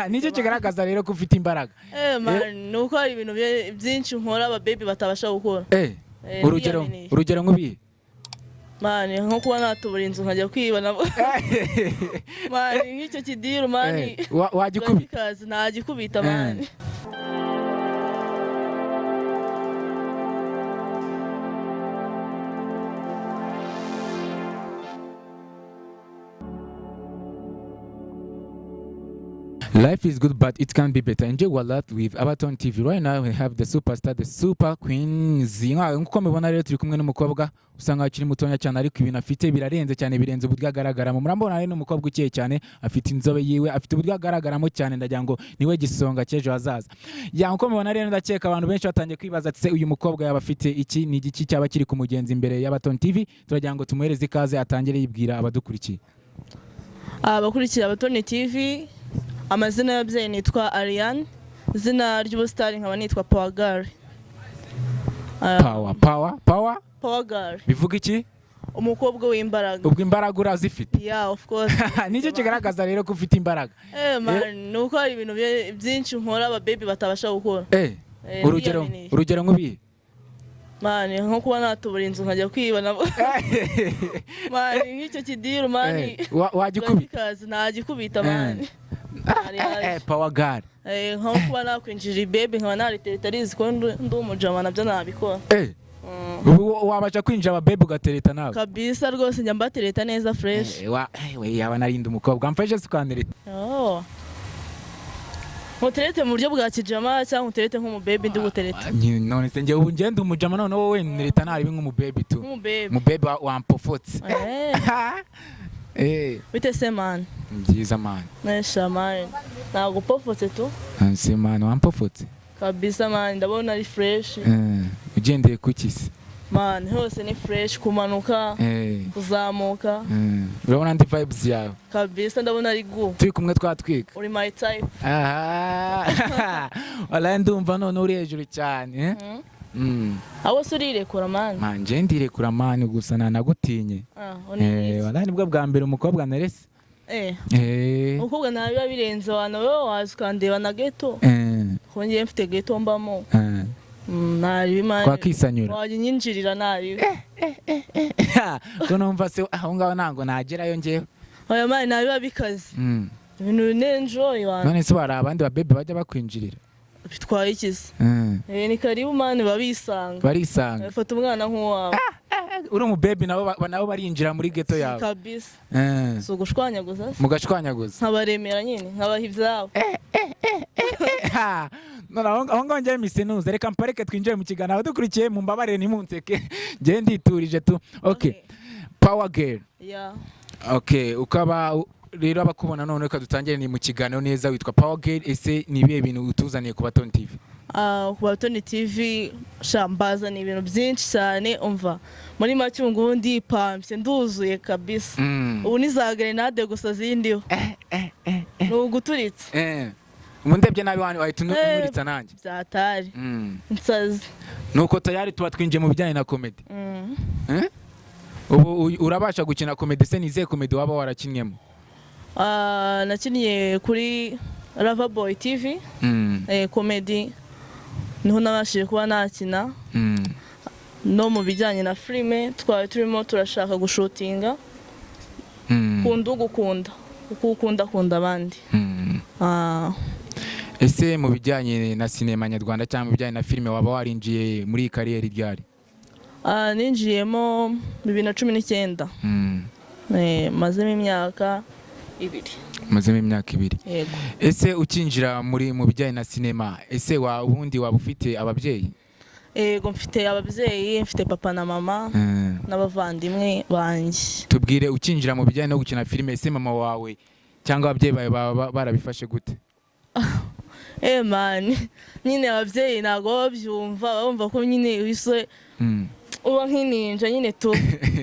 nicyo kigaragaza rero ko ufite imbaraga man nuko hari ibintu byinshi nkora aba baby batabasha gukora urugero nk'ubiye man nko kuba natubura inzu nkajya kwiba nabo man nk'icyo kidiru man wagikubita ntagikubita man. Life is good, but it can be better. Enjoy a lot with Abandi TV. Right now we have the superstar, the super queen. Nkuko mubona rero turi kumwe n'umukobwa usanga akiri mutonya cyane ariko ibintu afite birarenze cyane birenze uburyo agaragaramo. Murambona rero n'umukobwa ukeye cyane afite inzobe yiwe afite uburyo agaragaramo cyane ndagira ngo niwe gisonga cyejo hazaza. Nkuko mubona rero ndakeka abantu benshi batangiye kwibaza ati uyu mukobwa yaba afite iki ni igiki cyaba kiri ku mugenzi imbere y'Abandi TV. Turagira ngo tumuhereze ikaze atangire yibwira abadukurikiye. Abakurikira Abandi TV amazina y'ababyeyi nitwa Ariane, izina ry'ubusitari nkaba nitwa Power Girl. Power Girl bivuga iki? Umukobwa w'imbaraga. Ubwo imbaraga urazifite? Yeah, of course. Nicyo kigaragaza rero ko ufite imbaraga. Man nuko hari ibintu byinshi nkora aba baby batabasha gukora. Urugero nk'ubiye man nko kuba natubura inzu nkajya kwiba nabo man nk'icyo kidiru man wagikubita ntagikubita man. Power Girl nko kuba nakwinjira baby nkaba naritereta arizi ko ndi umujama nabyo nabikora. Wabasha kwinjira aba baby ugatereta nawe kabisa rwose njya mbatereta neza fresh. Yaba narinda umukobwa amfashe sukanireta. Muterete mu buryo bwa kijama cyangwa uterete nk'umu baby ndi gutereta. None se ngiye ubu ngenda umujama none wowe nereta ntari nk'umu baby tu. Mu baby wampofotse. Bite se man? Ngiza man. Nesha man. Nago pofotse tu? Se man wampofotse. Kabisa man ndabona ari fresh. Ugendeye kukisi. Man hose ni fresh kumanuka kuzamuka. Urabona ndi vibes yawe. Kabisa ndabona ari good. Turi kumwe twatwika. Uri my type. Wala ndumva none uri hejuru cyane. Aho surirekura man. Man je ndirekura man gusa nanagutinye. Wala nibwo bwa mbere umukobwa narese. Umukobwa nabiba birenze wana wewe wazukandeba na ghetto. Kongiye mfite ghetto mbamo. Nari bimana kwakisanyura waginyinjirira nari ko numva se aho ngaho nango nagerayo ngewe oya mani nabiba bikaze ibintu nenjoy wana none se bari abandi ba baby bajya bakwinjirira bitwaye ikize ni karibu mani barisanga fata umwana nk'uwawe uri mu baby nabo barinjira muri ghetto yawe kabisa so gushwanyaguza mugashwanyaguza nkabaremera nyine nkabaha ivyabo aho ngaho njye misenuza reka mpareke twinjire mu kiganiro dukurikiye mu mbabare ntimunseke njye nditurije tu. Power Girl ukaba rero abakubona none reka dutangire ni mu kiganiro neza witwa Power Girl. Ese ni ibihe bintu utuzaniye ku Abandi TV? Ku Abandi TV shambaza ni ibintu byinshi cyane umva muri make ngundi pampe nduzuye kabisa ubu ni za grenade gusa zindiho nuguturitse Mundebye nabi wani wahita umuritsa nanjye byatari nsazi nuko tayari tuba twinjiye mu bijyanye na comedy. Ubu urabasha gukina comedy se nize comedy waba warakinnyemo? Nakiniye kuri Loverboy TV comedy niho nabashije kuba nakina no mu bijyanye na filime twari turimo turashaka gushutinga kunda abandi. Ese mu bijyanye na sinema nyarwanda cyangwa mu bijyanye na filime waba warinjiye muri kariyeri ryari? Ninjiyemo 2019. Mazemo imyaka 2. Yego. Ese ukinjira mu bijyanye na sinema ese ubundi waba ufite ababyeyi? Yego mfite ababyeyi, mfite papa na mama n'abavandimwe banjye. Tubwire ukinjira mu bijyanye no gukina filime ese mama wawe cyangwa ababyeyi bawe barabifashe gute? Man nyine ababyeyi ntago babyumva bumva ko nyine wise uba nk'ininja nyine tu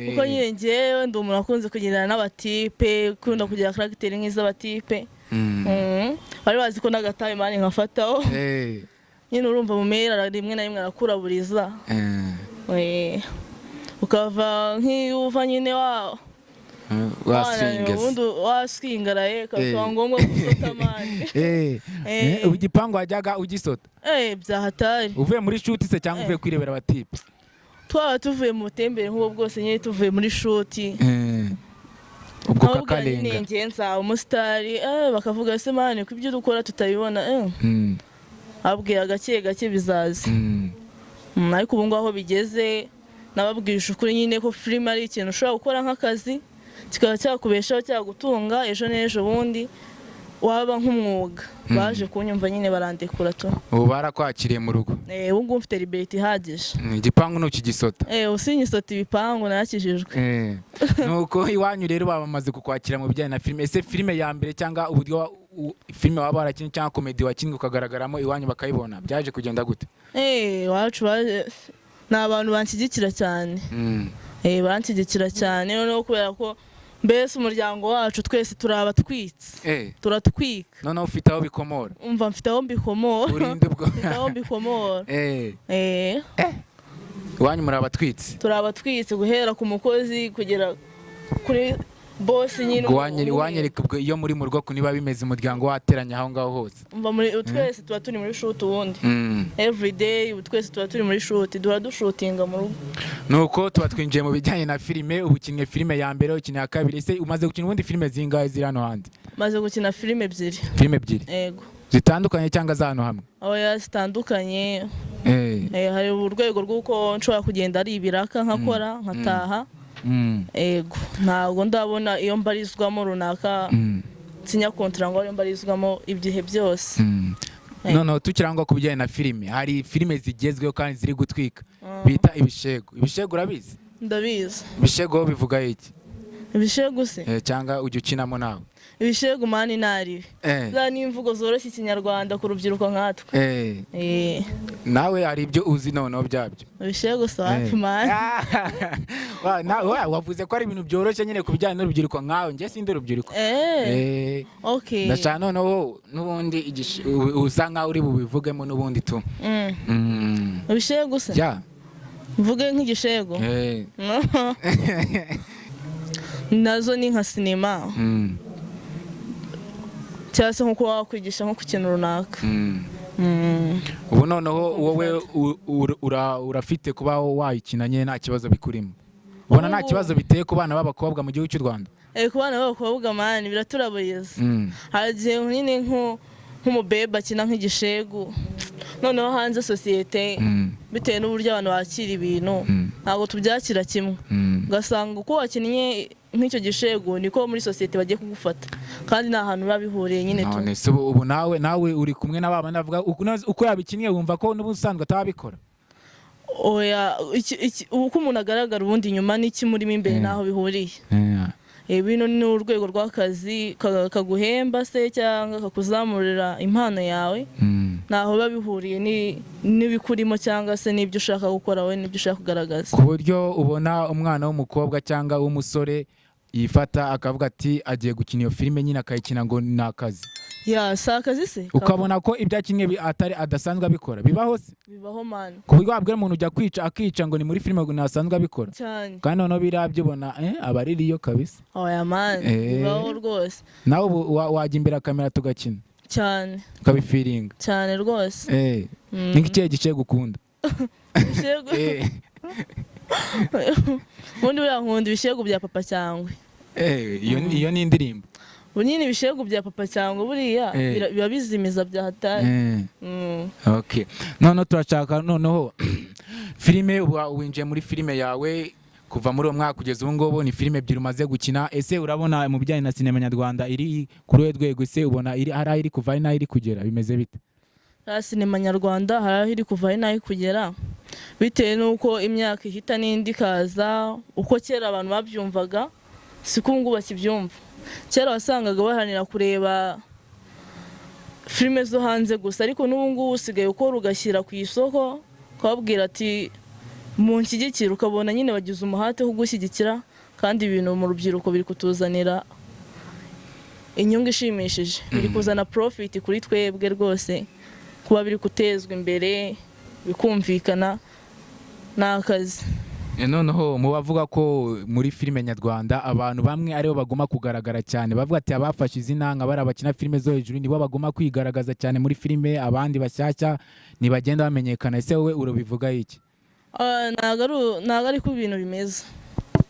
kuko nyine ngewe ndi umuntu akunze kugendana n'abatipe ukunda kugira character nk'iz'abatipe bari bazi ko n'agataye mani nkafataho nyine urumva mu mera rimwe na rimwe arakuraburiza ukava nk'iyuva nyine waswingaraye kakaba ngombwa gusota amani. Ubu igipangu wajyaga ugisota byahatari. uvuye muri shuti se cyangwa uvuye kwirebera abatipe? Twaba tuvuye mu tembere nk'ubu bwose nyine tuvuye muri shuti. Ubwo kakarenga ngenza umusitari bakavuga se mani ko ibyo dukora tutabibona abwira gake gake bizaza. Ariko ubu ngaho bigeze nababwisha ukuri nyine ko film ari ikintu ushobora gukora nk'akazi kikaba cyakubeshaho cyagutunga ejo n'ejo bundi waba nk'umwuga. Baje kunyumva nyine barandekura tu. Ubu barakwakiriye mu rugo? Ubu ngubu mfite liberty ihagije. Igipangu nukigisota? Usinyisota ibipangu nakijijwe. Nuko iwanyu rero bamaze kukwakira mu bijyanye na filime. Ese filime ya mbere cyangwa uburyo filime waba warakinnye cyangwa komedi wakinnye ukagaragaramo iwanyu bakayibona byaje kugenda gute? Iwacu ni abantu banshyigikira cyane. Banshyigikira cyane noneho kubera ko mbese umuryango wacu twese turabatwitse. Turatwika. Noneho ufite aho bikomora? Umva mfite aho mbikomora. Urinde ubwo. Mfite aho mbikomora. Iwanyu murabatwitse? Turabatwitse guhera ku mukozi kugera kuri boss nyine. Wanyereka ubwo iyo muri mu rugo niba bimeze umuryango wateranya aho ngaho hose? Umva muri twese tuba turi muri shoot ubundi. Every day twese tuba turi muri shoot dushutinga mu rugo. Nuko tuba twinjiye mu bijyanye na filime. Ubu ukinnye filime ya mbere ukinnye ya kabiri. Ese umaze gukina ubundi filime zingahe ziri hano hanze? Maze gukina filime ebyiri. Filime ebyiri? Yego. Zitandukanye cyangwa za hano hamwe? Zitandukanye. Hari urwego rw'uko nshobora kugenda ari ibiraka nkakora nkataha. Ego ntabwo ndabona iyo mbarizwamo runaka sinya kontra ngo iyo mbarizwamo ibihe byose. Noneho tukirangwa ku bijyanye na filime, hari filime zigezweho kandi ziri gutwika bita ibishego. Ibishego urabizi? Ndabizi. Ibishego bivuga iki? Ibishego se? Cyangwa ujya ukinamo nawe? Ibishego mani nari. Za ni imvugo zoroshye ikinyarwanda ku rubyiruko nkatwe. Nawe hari ibyo uzi noneho byabyo? Ibishego safi mani. Wavuze ko ari ibintu byoroshye nyine ku bijyanye n'urubyiruko nkawe. Njye sindi urubyiruko. Okay. Ndashaka noneho n'ubundi usa nkaho uri bubivugemo n'ubundi tu. Ibishego se? Mvuge nk'igishego. Nazo ni nka sinema. Cyangwa se nkuko wakwigisha nko ku kintu runaka. Ubu noneho wowe urafite kuba wayikina nyine nta kibazo bikurimo? Ubona nta kibazo biteye ku bana b'abakobwa mu gihugu cy'u Rwanda? Ku bana b'abakobwa mani biraturaboyeza. Hagiye nyine nk'umubebe akina nk'igishegu noneho hanze sosiyete bitewe n'uburyo abantu bakira ibintu ntabwo tubyakira kimwe. Ugasanga uko wakinnye nk'icyo gishego niko muri sosiyete bagiye kugufata kandi nta hantu biba bihuriye nyine tu. Ubu nawe uri kumwe n'abana ndavuga uko yabikinnye wumva ko n'ubusanzwe atabikora? Uko umuntu agaragara ubundi inyuma n'iki murimo imbere naho bihuriye. Bino ni urwego rw'akazi kaguhemba se cyangwa kakuzamurira impano yawe naho biba bihuriye n'ibikurimo cyangwa se n'ibyo ushaka gukora wowe n'ibyo ushaka kugaragaza. Ku buryo ubona umwana w'umukobwa cyangwa w'umusore yifata akavuga ati agiye gukina iyo filime nyine akayikina ngo ni akazi? Si akazi se? Ukabona ko ibyo akinye adasanzwe abikora? Bibaho se? Bibaho mani. Ku buryo wabwira umuntu ujya akica ngo ni muri filime ngo ntasanzwe abikora? Cyane. Kandi noneho birabyo ubona aba ari iyo kabisa. Oya mani. Bibaho rwose. Nawe wajya imbere ya kamera tugakina? Cyane. Ukabifiringa? Cyane rwose. Ni ikihe gice gukunda? Ibishego? Ubundi buriya nkunda ibishego bya papa cyangwa. Iyo ni indirimbo? Bunyine ibishego bya papa cyangwa buriya biba bizimiza bya hatari. Okay. Noneho turashaka noneho filime winjiye muri filime yawe kuva muri uwo mwaka kugeza ubu ngubu ni filime ebyiri umaze gukina. Ese urabona mu bijyanye na sinema nyarwanda iri kuri uwo rwego? Ese ubona hari iri kuva n'aho iri kugera bimeze bite? Sinema nyarwanda hari iri kuva n'aho iri kugera bitewe n'uko imyaka ihita n'indi ikaza. Uko kera abantu babyumvaga siko ubu ngubu bakibyumva. Kera wasangaga baharanira kureba filime zo hanze gusa ariko n'ubu ngubu usigaye ukora ugashyira ku isoko ukababwira ati munshyigikire, ukabona nyine bagize umuhate wo kugushyigikira kandi ibintu mu rubyiruko biri kutuzanira inyungu ishimishije, biri kuzana profit kuri twebwe rwose, kuba biri gutezwa imbere bikumvikana n'akazi. noneho mu bavuga ko muri filime nyarwanda abantu bamwe aribo bagomba kugaragara cyane bavuga ati abafashe izi nanga bari abakina filime zo hejuru nibo bagomba kwigaragaza cyane muri filime abandi bashyashya ntibagenda bamenyekana ese wowe urabivuga iki ntago ari ko ibintu bimeze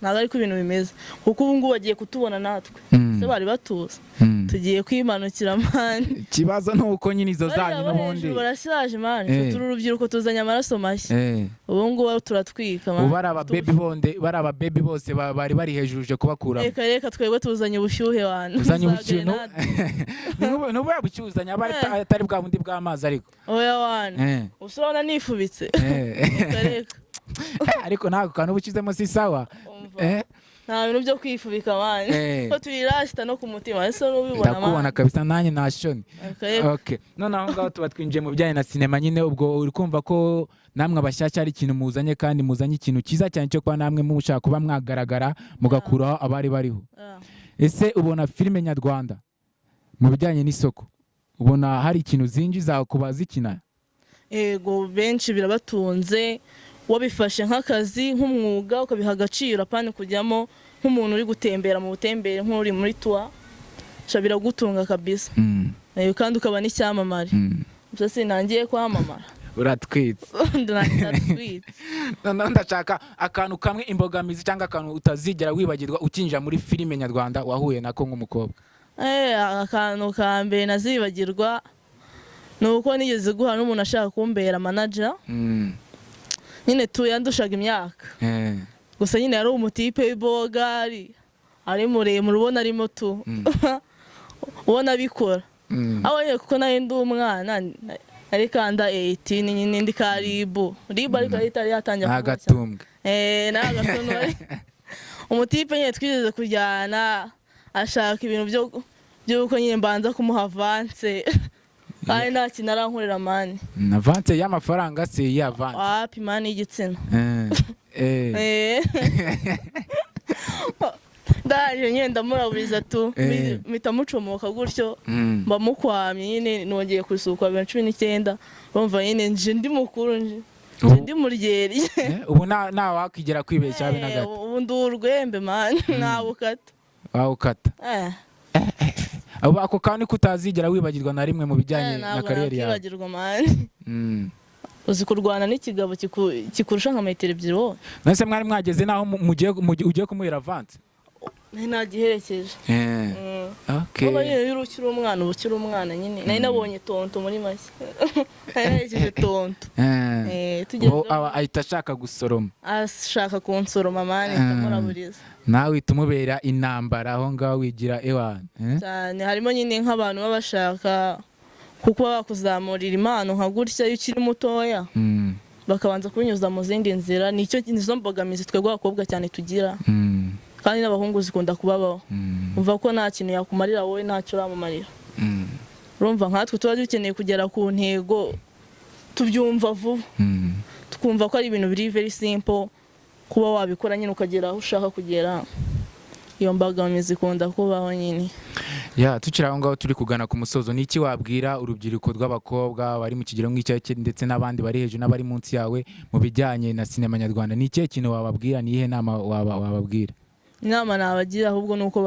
ntago ari ko ibintu bimeze kuko ubu ngubu bagiye kutubona natwe se bari batuza tugiye kwimanukira mani ikibazo ni uko nyine izo zanyu n'ubundi barashaje mani turi urubyiruko tuzanye amaraso mashya ubu ngubu turatwika mani bari ababebi bose bari bari hejuru uje kubakura reka twebwe tuzanye ubushyuhe wanyu uzanye ubushyuhe n'ubu yabucyuzanya atari bwa bundi bw'amazi ariko oya wani usurabona nifubitse ariko ntabwo kantu ubukizemo si sawa nta bintu byo kwifubika mani ko tuyirashita no ku mutima ese n'ubibona mani ndakubona kabisa nanjye nashoni okay none aho ngaho tuba twinjiye mu bijyanye na sinema nyine ubwo uri kumva ko namwe abashyashya ari ikintu muzanye kandi muzanye ikintu cyiza cyane cyo kuba namwe mushaka kuba mwagaragara mugakuraho abari bariho ese ubona filime nyarwanda mu bijyanye n'isoko ubona hari ikintu zinjiza ku bazikina ego benshi birabatunze wabifashe nk'akazi nk'umwuga ukabiha agaciro apana kujyamo nk'umuntu uri gutembera mu butembere nk'uri muri tour shabira gutunga kabisa kandi ukaba n'icyamamare gusa sinangiye kwamamara uratwitse ndashaka akantu kamwe imbogamizi cyangwa akantu utazigera wibagirwa ukinjira muri filime nyarwanda wahuye nako nk'umukobwa akantu ka mbere nazibagirwa ni uko nigeze guhura n'umuntu ashaka kumbera manager nyine tuyandushaga imyaka gusa nyine yari umutipe w'ibogari ari muremure ubona arimo ubona abikora aho yeye kuko nayo ndi umwana ari kanda 18 nyine ndi ka ribu ariko yari yatangiye agatumbwe n'agatonore umutipe nyine twigeze kujyana ashaka ibintu by'uko nyine mbanza kumuha avance kandi nta kintu arankorera mani avance y'amafaranga se y'avance wapi mani y'igitsina ndaje nyine ndamuraburiza mpita mucomoka gutyo mbamukwamye nyine nongeye kusuka 2019 bumva nyine nje ndi mukuru nje ndi muryeri ubu nta wakigera kwibeshya habe na gato ubu ndi urwembe mani ntabukata wawukata ako kantu kutazigera wibagirwa na rimwe mu bijyanye na kariyeri yawe wibagirwa mani uzi kurwana n'ikigabo kikurusha nka metero 2 wowe nase mwari mwageze naho ugiye kumuhera avance nagiherekeje okay baba yero ukiri umwana ubukiri umwana nyine nari nabonye tonto muri make naherekeje tonto tugeze ahita ashaka gusoroma ashaka kunsoroma mani ndamuraburiza nawe itumubera intambara aho ngaho wigira ewana cyane harimo nyine nk'abantu babashaka kuko bakuzamurira impano nka gutya iyo ukiri mutoya bakabanza kubinyuza mu zindi nzira nizo mbogamizi twebwe abakobwa cyane tugira kandi n'abahungu zikunda kubabaho umva ko nta kintu yakumarira wowe ntacyo uramumarira urumva nkatwe tuba dukeneye kugera ku ntego tubyumva vuba tukumva ko ari ibintu biri very simple kuba wabikora nyine ukagera aho ushaka kugera iyo mbogamizi ikunda kubaho nyine tukiri aho ngaho turi kugana ku musozo ni iki wabwira urubyiruko rw'abakobwa bari mu kigero nk'icyo ndetse n'abandi bari hejuru n'abari munsi yawe mu bijyanye na sinema nyarwanda ni ikihe kintu wababwira ni iyihe nama wababwira inama nabagira ahubwo ni uko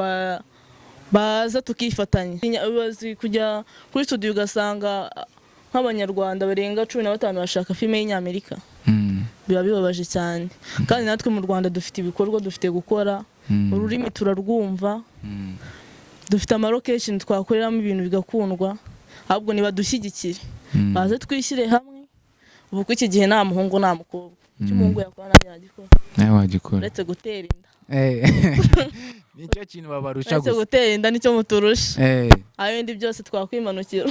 baza tukifatanya kujya kuri studio ugasanga nk'abanyarwanda barenga 15 bashaka filime y'Inyamerika biba bibabaje cyane kandi natwe mu Rwanda dufite ibikorwa dufite gukora ururimi turarwumva dufite amarocation twakoreramo ibintu bigakundwa ahubwo niba dushyigikire baze twishyire hamwe ubu ko iki gihe nta muhungu nta mukobwa cy'umuhungu yakora nagikora wagikora uretse gutera inda nicyo kintu babarusha gusa gutera inda nicyo muturusha ayo ndi byose twakwimanukira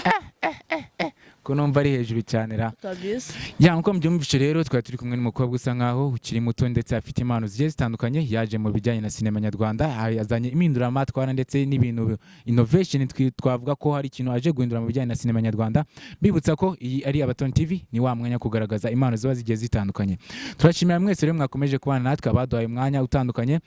ko numva ari hejuru cyane ra kabisa nkuko mbyumvishe rero twari turi kumwe n'umukobwa usa nkaho ukiri muto ndetse afite impano zigiye zitandukanye yaje mu bijyanye na sinema nyarwanda yazanye impinduramatwara ndetse n'ibintu innovation twavuga ko hari ikintu aje guhindura mu bijyanye na sinema nyarwanda mbibutsa ko iyi ari Abatoni TV ni wa mwanya kugaragaza impano ziba zigiye zitandukanye turashimira mwese rero mwakomeje kubana natwe abaduhaye umwanya utandukanye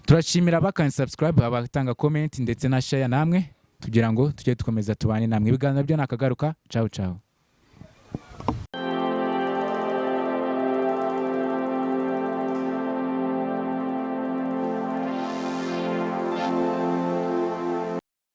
turashimira bakani subscribe abatanga comment ndetse na share namwe kugira ngo tujye dukomeza tubane namwe ibiganiro byo nakagaruka ciao ciao